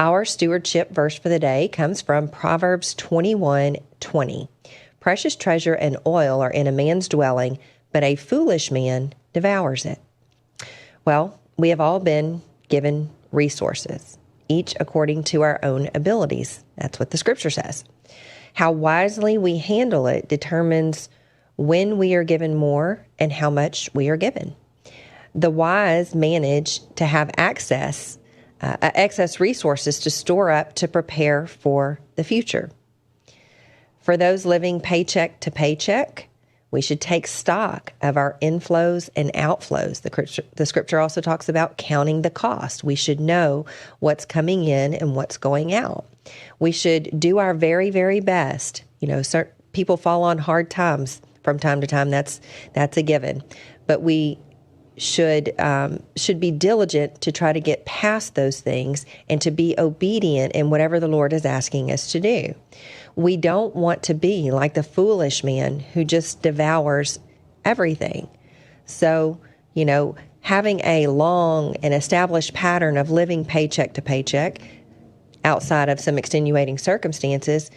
Our stewardship verse for the day comes from Proverbs 21:20. Precious treasure and oil are in a man's dwelling, but a foolish man devours it. Well, we have all been given resources, each according to our own abilities. That's what the scripture says. How wisely we handle it determines when we are given more and how much we are given. The wise manage to have excess resources to store up to prepare for the future. For those living paycheck to paycheck, we should take stock of our inflows and outflows. The scripture also talks about counting the cost. We should know what's coming in and what's going out. We should do our very, very best. Certain people fall on hard times from time to time. That's a given. But we should be diligent to try to get past those things and to be obedient in whatever the Lord is asking us to do. We don't want to be like the foolish man who just devours everything. So, having a long and established pattern of living paycheck to paycheck outside of some extenuating circumstances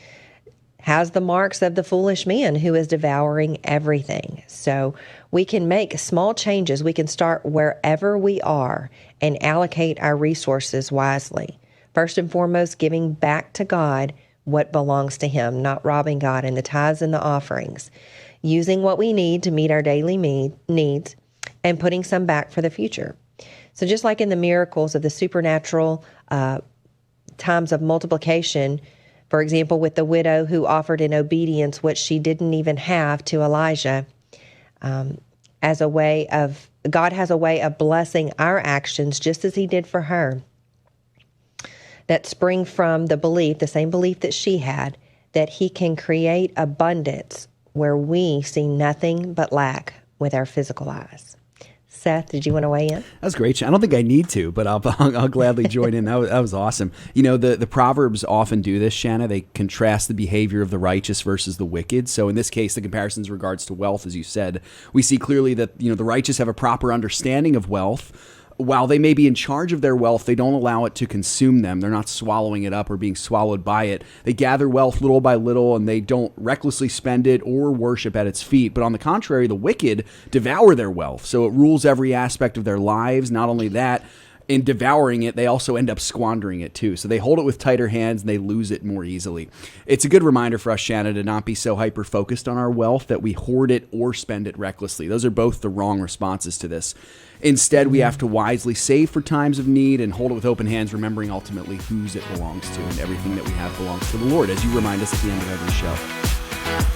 has the marks of the foolish man who is devouring everything. So we can make small changes. We can start wherever we are and allocate our resources wisely. First and foremost, giving back to God what belongs to Him, not robbing God in the tithes and the offerings, using what we need to meet our daily needs, and putting some back for the future. So just like in the miracles of the supernatural times of multiplication, for example, with the widow who offered in obedience what she didn't even have to Elijah, God has a way of blessing our actions just as He did for her, that spring from the same belief that she had, that He can create abundance where we see nothing but lack with our physical eyes. Seth, did you want to weigh in? That's great. I don't think I need to, but I'll gladly join in. That was awesome. The Proverbs often do this, Shanna. They contrast the behavior of the righteous versus the wicked. So in this case, the comparisons in regards to wealth, as you said, we see clearly that the righteous have a proper understanding of wealth. While they may be in charge of their wealth, they don't allow it to consume them. They're not swallowing it up or being swallowed by it. They gather wealth little by little, and they don't recklessly spend it or worship at its feet. But on the contrary, the wicked devour their wealth. So it rules every aspect of their lives. Not only that, in devouring it, they also end up squandering it too. So they hold it with tighter hands and they lose it more easily. It's a good reminder for us, Shanna, to not be so hyper-focused on our wealth that we hoard it or spend it recklessly. Those are both the wrong responses to this. Instead, we have to wisely save for times of need and hold it with open hands, remembering ultimately whose it belongs to, and everything that we have belongs to the Lord, as you remind us at the end of every show.